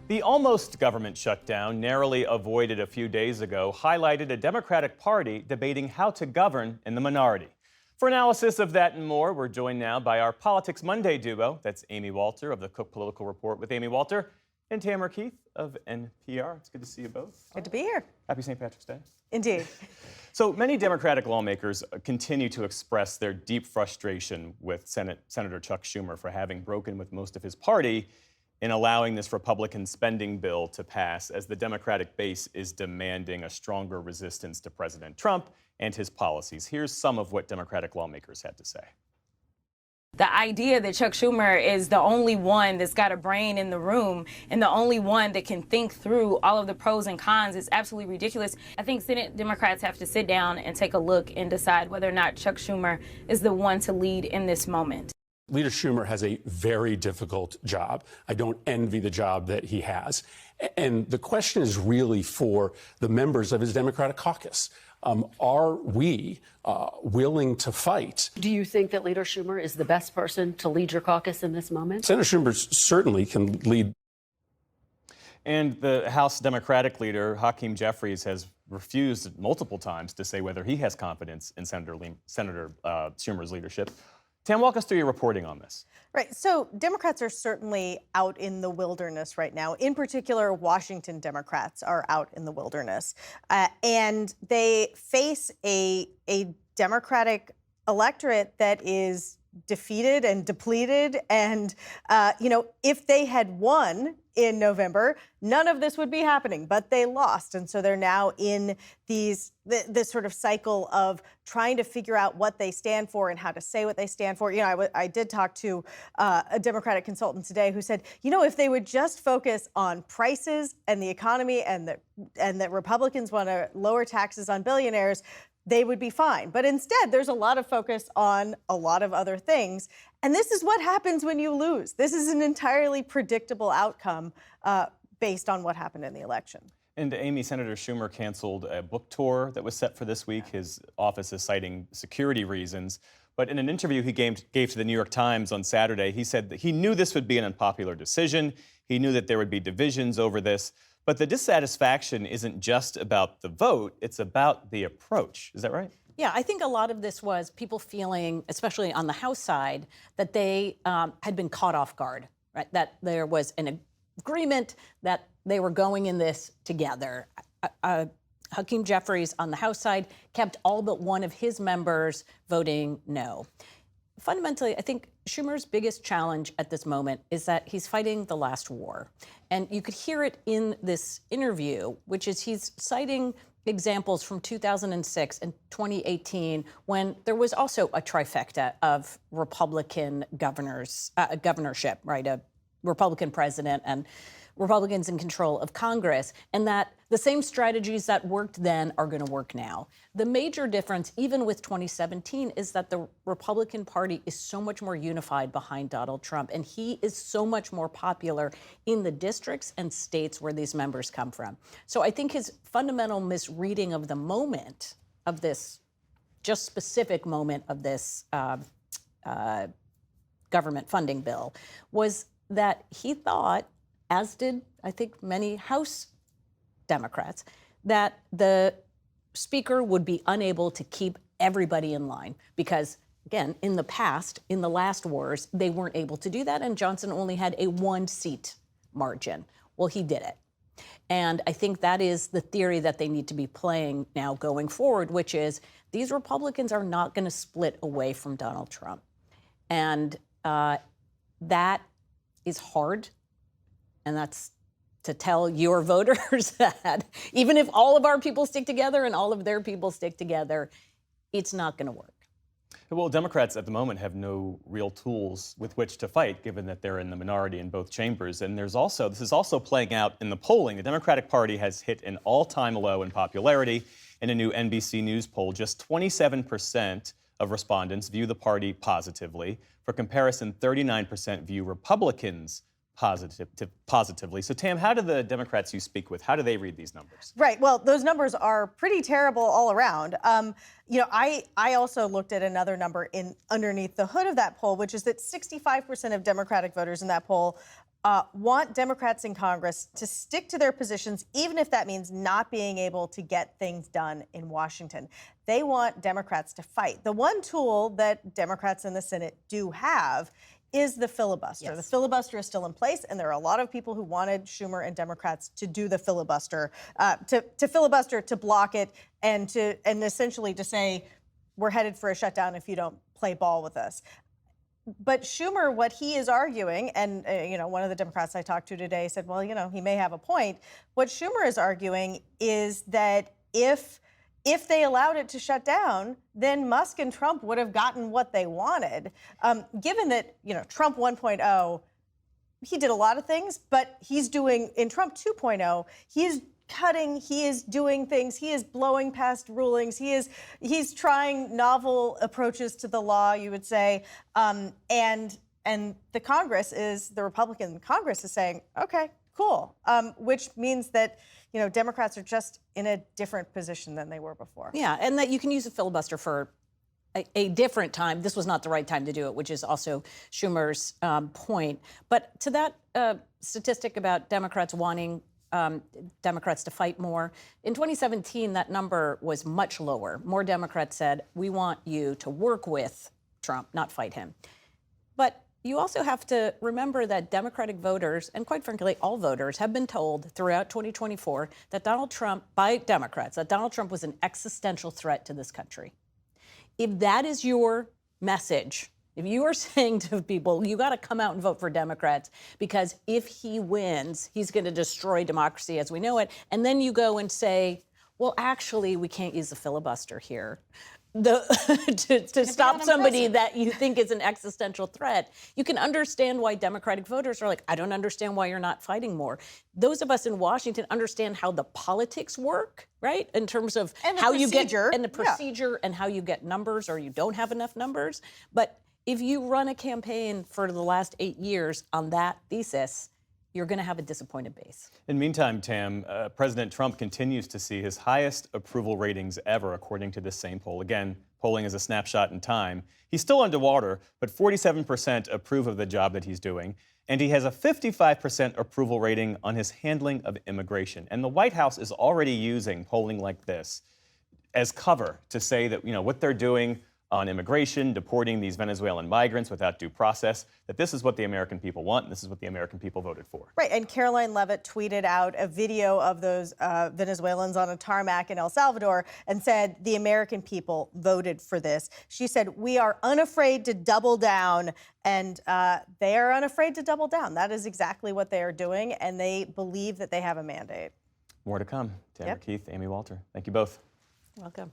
The almost government shutdown, narrowly avoided a few days ago, highlighted a Democratic Party debating how to govern in the minority. For analysis of that and more, we're joined now by our Politics Monday duo. That's Amy Walter of the Cook Political Report with Amy Walter and Tamara Keith of NPR. It's good to see you both. Good to be here. Happy St. Patrick's Day. Indeed. So many Democratic lawmakers continue to express their deep frustration with Senator Chuck Schumer for having broken with most of his party in allowing this Republican spending bill to pass, as the Democratic base is demanding a stronger resistance to President Trump and his policies. Here's some of what Democratic lawmakers had to say. The idea that Chuck Schumer is the only one that's got a brain in the room and the only one that can think through all of the pros and cons is absolutely ridiculous. I think Senate Democrats have to sit down and take a look and decide whether or not Chuck Schumer is the one to lead in this moment. Leader Schumer has a very difficult job. I don't envy the job that he has. And the question is really for the members of his Democratic caucus. Are we willing to fight? Do you think that Leader Schumer is the best person to lead your caucus in this moment? Senator Schumer certainly can lead. And the House Democratic leader, Hakeem Jeffries, has refused multiple times to say whether he has confidence in Senator Schumer's leadership. Tam, walk us through your reporting on this. Right. So Democrats are certainly out in the wilderness right now. In particular, Washington Democrats are out in the wilderness. And they face a Democratic electorate that is defeated and depleted. And, if they had won in November, none of this would be happening, but they lost. And so they're now in this sort of cycle of trying to figure out what they stand for and how to say what they stand for. I did talk to a Democratic consultant today who said, if they would just focus on prices and the economy and that Republicans want to lower taxes on billionaires, they would be fine. But instead, there's a lot of focus on a lot of other things. And this is what happens when you lose. This is an entirely predictable outcome based on what happened in the election. And Amy, Senator Schumer canceled a book tour that was set for this week. His office is citing security reasons. But in an interview he gave to the New York Times on Saturday, he said that he knew this would be an unpopular decision. He knew that there would be divisions over this. But the dissatisfaction isn't just about the vote, it's about the approach. Is that right? Yeah, I think a lot of this was people feeling, especially on the House side, that they had been caught off guard, right? That there was an agreement that they were going in this together. Hakeem Jeffries on the House side kept all but one of his members voting no. Fundamentally, I think Schumer's biggest challenge at this moment is that he's fighting the last war. And you could hear it in this interview, which is he's citing examples from 2006 and 2018 when there was also a trifecta of Republican governorship, right? A Republican president and Republicans in control of Congress, and that the same strategies that worked then are going to work now. The major difference, even with 2017, is that the Republican Party is so much more unified behind Donald Trump, and he is so much more popular in the districts and states where these members come from. So I think his fundamental misreading of the moment of this, just specific moment of this government funding bill, was that he thought, as did, I think, many House Democrats, that the Speaker would be unable to keep everybody in line because, again, in the past, in the last wars, they weren't able to do that, and Johnson only had a one-seat margin. Well, he did it. And I think that is the theory that they need to be playing now going forward, which is these Republicans are not going to split away from Donald Trump. And that is hard. And that's to tell your voters that even if all of our people stick together and all of their people stick together, it's not going to work. Well, Democrats at the moment have no real tools with which to fight, given that they're in the minority in both chambers. And this is also playing out in the polling. The Democratic Party has hit an all-time low in popularity. In a new NBC News poll, just 27% of respondents view the party positively. For comparison, 39% view Republicans positively. So, Tam, how do the Democrats you speak with, how do they read these numbers? Right. Well, those numbers are pretty terrible all around. I also looked at another number underneath the hood of that poll, which is that 65% of Democratic voters in that poll want Democrats in Congress to stick to their positions, even if that means not being able to get things done in Washington. They want Democrats to fight. The one tool that Democrats in the Senate do have is the filibuster. Yes. The filibuster is still in place, and there are a lot of people who wanted Schumer and Democrats to do the filibuster, to filibuster, to block it, and essentially to say, we're headed for a shutdown if you don't play ball with us. But Schumer, what he is arguing, and one of the Democrats I talked to today said, well, he may have a point. What Schumer is arguing is that if they allowed it to shut down, then Musk and Trump would have gotten what they wanted. Given that, Trump 1.0, he did a lot of things, but he's doing, in Trump 2.0, he's cutting, he is doing things, he is blowing past rulings, he's trying novel approaches to the law, you would say, and the Congress the Republican Congress is saying, okay, cool, which means that Democrats are just in a different position than they were before. Yeah, and that you can use a filibuster for a different time. This was not the right time to do it, which is also Schumer's point. But to that statistic about Democrats wanting Democrats to fight more. In 2017, that number was much lower. More Democrats said, we want you to work with Trump, not fight him. But you also have to remember that Democratic voters, and quite frankly, all voters, have been told throughout 2024 that Donald Trump, by Democrats, that Donald Trump was an existential threat to this country. If that is your message, if you are saying to people, you got to come out and vote for Democrats because if he wins, he's going to destroy democracy as we know it. And then you go and say, well, actually, we can't use the filibuster here to stop somebody that you think is an existential threat. You can understand why Democratic voters are like, I don't understand why you're not fighting more. Those of us in Washington understand how the politics work, right? In terms of how you get and the procedure and how you get numbers or you don't have enough numbers. But if you run a campaign for the last 8 years on that thesis, you're going to have a disappointed base. In the meantime, Tam, President Trump continues to see his highest approval ratings ever, according to this same poll. Again, polling is a snapshot in time. He's still underwater, but 47% approve of the job that he's doing. And he has a 55% approval rating on his handling of immigration. And the White House is already using polling like this as cover to say that, what they're doing on immigration, deporting these Venezuelan migrants without due process, that this is what the American people want, and this is what the American people voted for. Right, and Caroline Leavitt tweeted out a video of those Venezuelans on a tarmac in El Salvador and said, the American people voted for this. She said, we are unafraid to double down, and they are unafraid to double down. That is exactly what they are doing, and they believe that they have a mandate. More to come. Tamara Keith, Amy Walter, thank you both. Welcome.